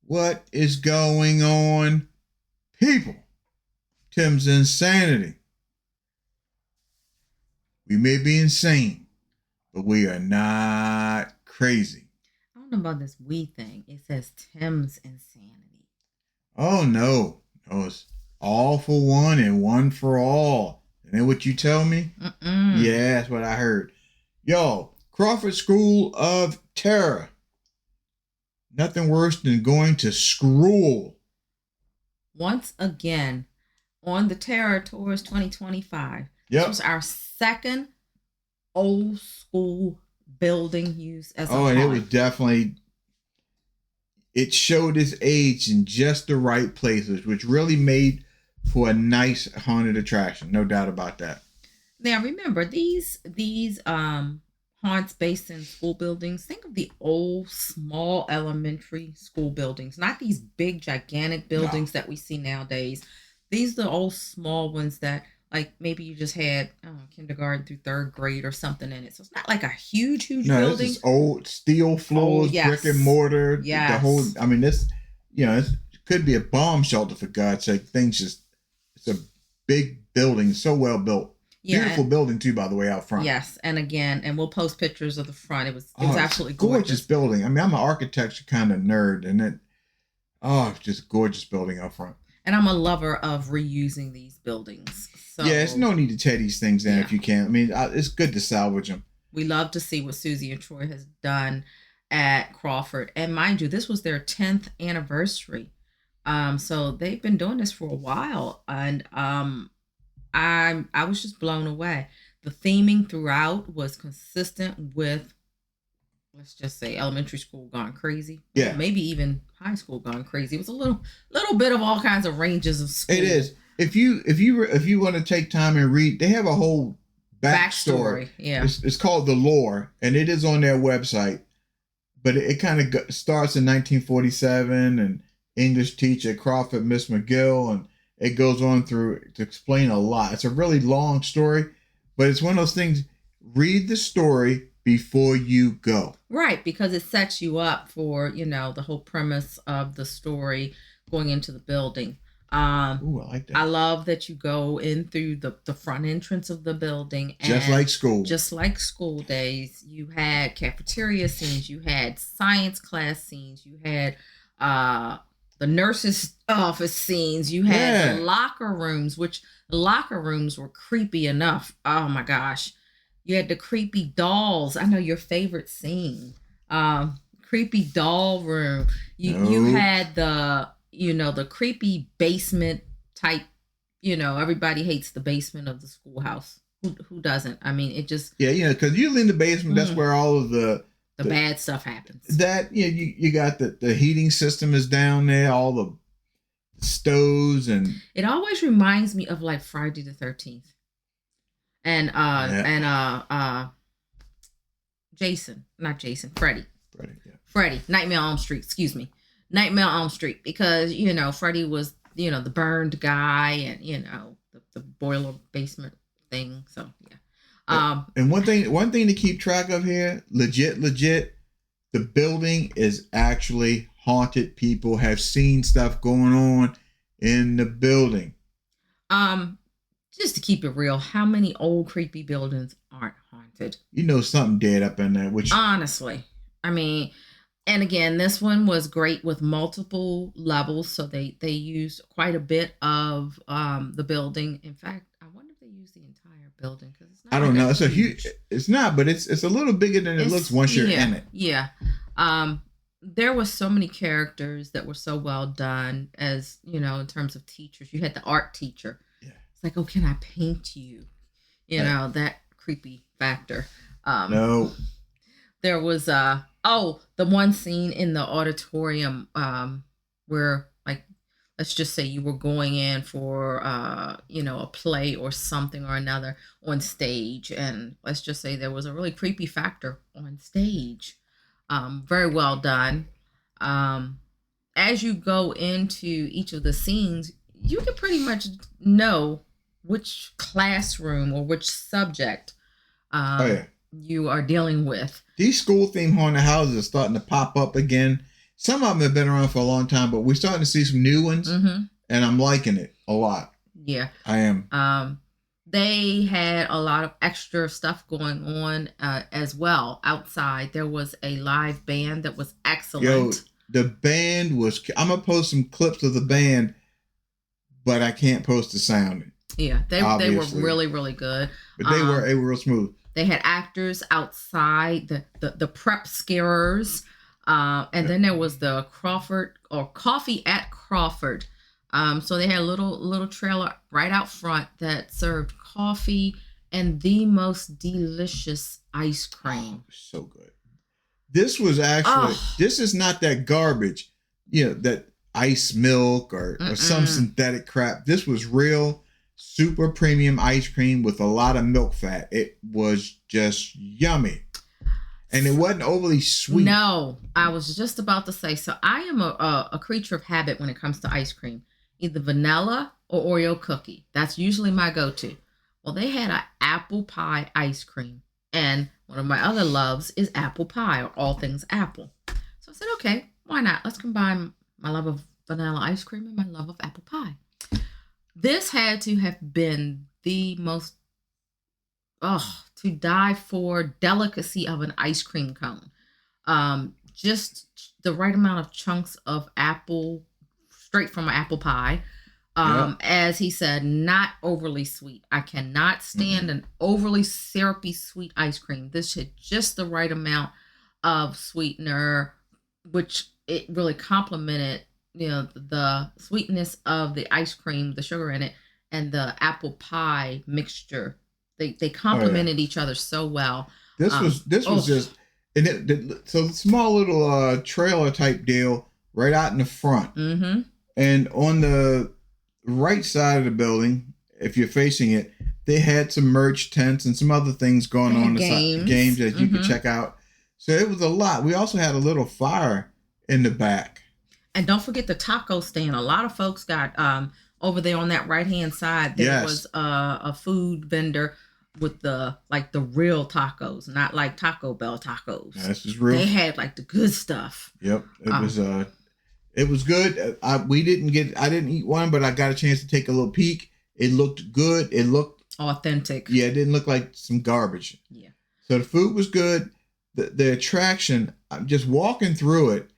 What is going on, people? Tim's insanity. We may be insane, but we are not crazy. I don't know about this we thing. It says Tim's insanity. Oh, no. No, it's all for one and one for all. Isn't that what you tell me? Yeah, that's what I heard. Yo, Crawford School of Terror. Nothing worse than going to school. Once again, on the Terror Tours 2025. Yep. This was our second old school building used as a haunt. And it was definitely, it showed its age in just the right places, which really made for a nice haunted attraction. No doubt about that. Now, remember, these haunts based in school buildings. Think of the old, small elementary school buildings, not these big, gigantic buildings that we see nowadays. These are the old, small ones that, like, maybe you just had kindergarten through third grade or something in it. So it's not like a huge building. This is old steel floors, brick and mortar. Yes. The whole, I mean, this, it could be a bomb shelter, for God's sake. It's a big building, so well built. Yeah, beautiful building too, by the way, out front. Yes, and we'll post pictures of the front. It was absolutely gorgeous building. I mean, I'm an architecture kind of nerd, and it's just a gorgeous building out front. And I'm a lover of reusing these buildings. So yeah, it's no need to tear these things down if you can. I mean, it's good to salvage them. We love to see what Susie and Troy has done at Crawford, and mind you, this was their 10th anniversary. So they've been doing this for a while, and I was just blown away. The theming throughout was consistent with, let's just say, elementary school gone crazy. Yeah. Maybe even high school gone crazy. It was a little bit of all kinds of ranges of school. It is. If you want to take time and read, they have a whole backstory. Yeah. It's called The Lore, and it is on their website. But it kind of starts in 1947, and English teacher at Crawford, Miss McGill, and it goes on through to explain a lot. It's a really long story, but it's one of those things, read the story before you go. Right, because it sets you up for, the whole premise of the story going into the building. Ooh, I like that. I love that you go in through the front entrance of the building. And just like school. Just like school days. You had cafeteria scenes. You had science class scenes. You had the nurse's office scenes. You had the locker rooms, which the locker rooms were creepy enough. Oh my gosh. You had the creepy dolls. I know your favorite scene. Creepy doll room. You had the creepy basement type, everybody hates the basement of the schoolhouse. Who doesn't? I mean, it just... Yeah, because usually in the basement, that's where all of the bad stuff happens. That, you got the heating system is down there, all the stoves, and... It always reminds me of, like, Friday the 13th. And Freddy, Nightmare on Elm Street, excuse me. Nightmare on Elm Street, because, Freddy was, the burned guy and, the boiler basement thing. So, yeah. And one thing to keep track of here, legit, the building is actually haunted. People have seen stuff going on in the building. Just to keep it real, how many old creepy buildings aren't haunted? Something dead up in there, which... Honestly, I mean... And again, this one was great with multiple levels, so they used quite a bit of the building. In fact, I wonder if they used the entire building, because it's not. I don't know. It's a huge. It's not, but it's a little bigger than it looks once you're in it. Yeah. There were so many characters that were so well done, as in terms of teachers. You had the art teacher. Yeah. It's like, oh, can I paint you? That creepy factor. No. There was the one scene in the auditorium where, like, let's just say you were going in for a play or something or another on stage, and let's just say there was a really creepy factor on stage. Very well done. As you go into each of the scenes, you can pretty much know which classroom or which subject you are dealing with. These school theme haunted houses are starting to pop up again, some of them have been around for a long time, but we're starting to see some new ones, Mm-hmm. and I'm liking it a lot. Yeah. I am. They had a lot of extra stuff going on as well outside. There was a live band that was excellent. Yo, the band was. I'm gonna post some clips of the band, but I can't post the sound. Yeah, they were really, really good. But they were real smooth. They had actors outside, the prep scarers, and then there was the Crawford or Coffee at Crawford. So they had a little trailer right out front that served coffee and the most delicious ice cream. Oh, so good. This was actually, this is not that garbage, that ice milk or some synthetic crap. This was real super premium ice cream with a lot of milk fat. It was just yummy. And it wasn't overly sweet. No, I was just about to say, so I am a creature of habit when it comes to ice cream. Either vanilla or Oreo cookie. That's usually my go-to. Well, they had an apple pie ice cream. And one of my other loves is apple pie or all things apple. So I said, okay, why not? Let's combine my love of vanilla ice cream and my love of apple pie. This had to have been the most, to die for delicacy of an ice cream cone. Just the right amount of chunks of apple straight from an apple pie. As he said, not overly sweet. I cannot stand an overly syrupy sweet ice cream. This had just the right amount of sweetener, which it really complemented, the sweetness of the ice cream, the sugar in it, and the apple pie mixture. They complemented each other so well. This was just, and so small little trailer type deal right out in the front. Mm-hmm. And on the right side of the building, if you're facing it, they had some merch tents and some other things going on. Games that you could check out. So it was a lot. We also had a little fire in the back. And don't forget the taco stand. A lot of folks got over there on that right-hand side. There was a food vendor with the real tacos, not like Taco Bell tacos. This is real. They had like the good stuff. Yep. It was good. I didn't eat one, but I got a chance to take a little peek. It looked good. It looked authentic. Yeah, it didn't look like some garbage. Yeah. So the food was good. The attraction, I'm just walking through it,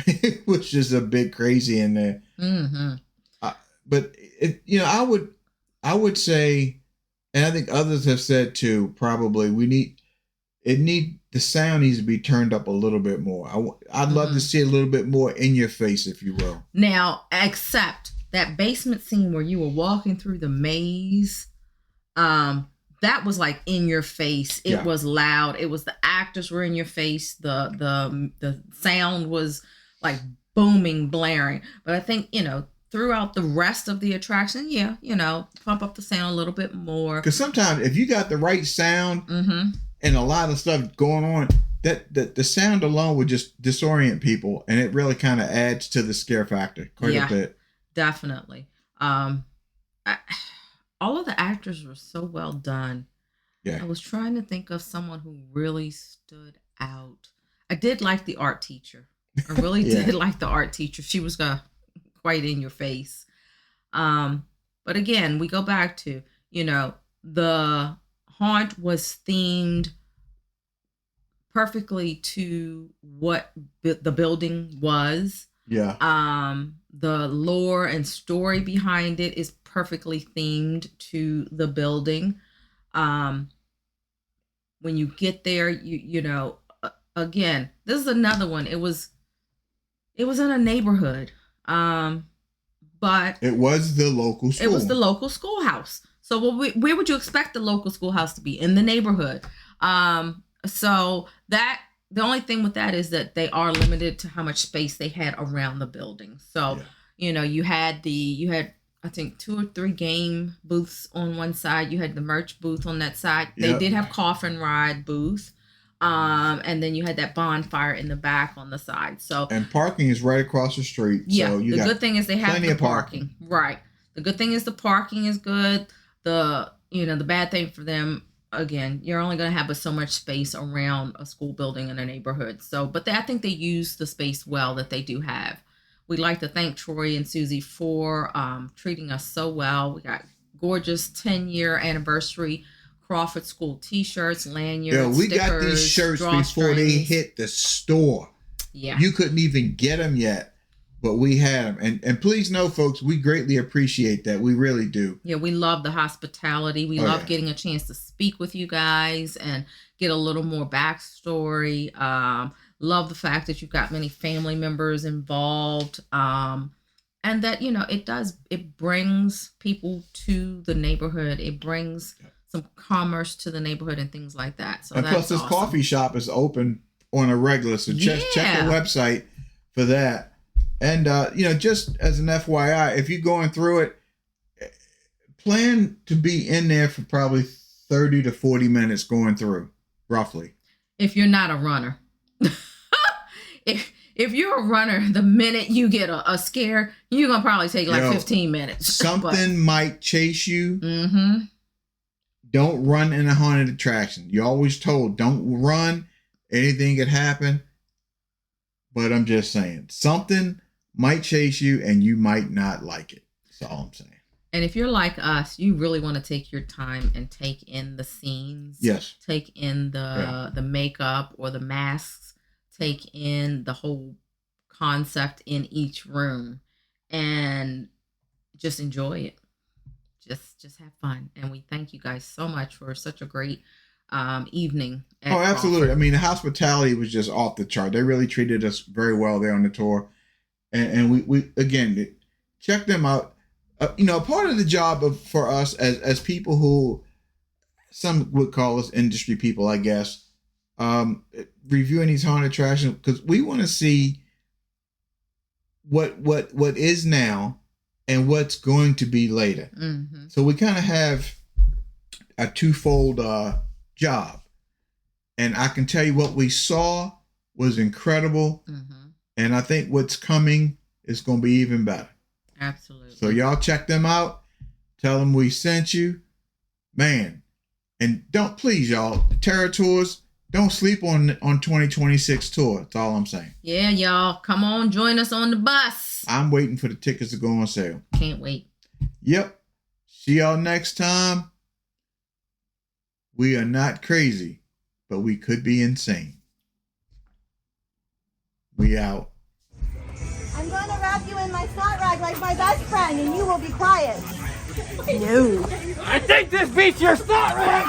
it was just a bit crazy in there. Mm-hmm. But I would say, and I think others have said too, probably the sound needs to be turned up a little bit more. I'd love to see a little bit more in your face, if you will. Now, except that basement scene where you were walking through the maze, that was like in your face. It was loud. It was the actors were in your face. The sound was like booming, blaring. But I think, throughout the rest of the attraction, pump up the sound a little bit more. Because sometimes if you got the right sound and a lot of stuff going on, that the sound alone would just disorient people, and it really kind of adds to the scare factor quite a bit. Definitely. All of the actors were so well done. Yeah. I was trying to think of someone who really stood out. I did like the art teacher. I really did like the art teacher. She was quite in your face. But again, we go back to, the haunt was themed perfectly to what the building was. Yeah. The lore and story behind it is perfectly themed to the building. When you get there, again, this is another one. It was in a neighborhood. But it was the local school. It was the local schoolhouse. So where would you expect the local schoolhouse to be? In the neighborhood. So that the only thing with that is that they are limited to how much space they had around the building. So, you had I think 2 or 3 game booths on one side. You had the merch booth on that side. They did have coffin ride booth. And then you had that bonfire in the back on the side. So and parking is right across the street. Yeah. So the good thing is they have the parking. Right. The good thing is the parking is good. The bad thing for them again, you're only going to have so much space around a school building in a neighborhood. So, but I think they use the space well that they do have. We'd like to thank Troy and Susie for treating us so well. We got gorgeous 10-year anniversary Crawford School t-shirts, lanyards, Yo, we stickers, got these shirts before they hit the store. Yeah. You couldn't even get them yet, but we had them. And please know, folks, we greatly appreciate that. We really do. Yeah, we love the hospitality. We love getting a chance to speak with you guys and get a little more backstory. Love the fact that you've got many family members involved. And that, it brings people to the neighborhood. It brings some commerce to the neighborhood and things like that. So and plus, this coffee shop is open on a regular. So check the website for that. And, just as an FYI, if you're going through it, plan to be in there for probably 30 to 40 minutes going through, roughly. If you're not a runner. If you're a runner, the minute you get a scare, you're going to probably take 15 minutes. Something might chase you. Mm-hmm. Don't run in a haunted attraction. You're always told, don't run. Anything could happen. But I'm just saying, something might chase you and you might not like it. That's all I'm saying. And if you're like us, you really want to take your time and take in the scenes. Yes. Take in the makeup or the masks. Take in the whole concept in each room and just enjoy it. Just have fun. And we thank you guys so much for such a great evening. Oh, absolutely. Crawford. I mean, the hospitality was just off the chart. They really treated us very well there on the tour. And we again, check them out. Part of the job for us as people who some would call us industry people, I guess, reviewing these haunted attractions, because we want to see what is now and what's going to be later. Mm-hmm. So we kind of have a twofold job. And I can tell you what we saw was incredible. Mm-hmm. And I think what's coming is going to be even better. Absolutely. So y'all check them out. Tell them we sent you. Man. And please, y'all, Terror Tours, don't sleep on 2026 tour. That's all I'm saying. Yeah, y'all. Come on, join us on the bus. I'm waiting for the tickets to go on sale. Can't wait. Yep. See y'all next time. We are not crazy, but we could be insane. We out. I'm going to wrap you in my snot rag like my best friend, and you will be quiet. No. I think this beats your snot rag!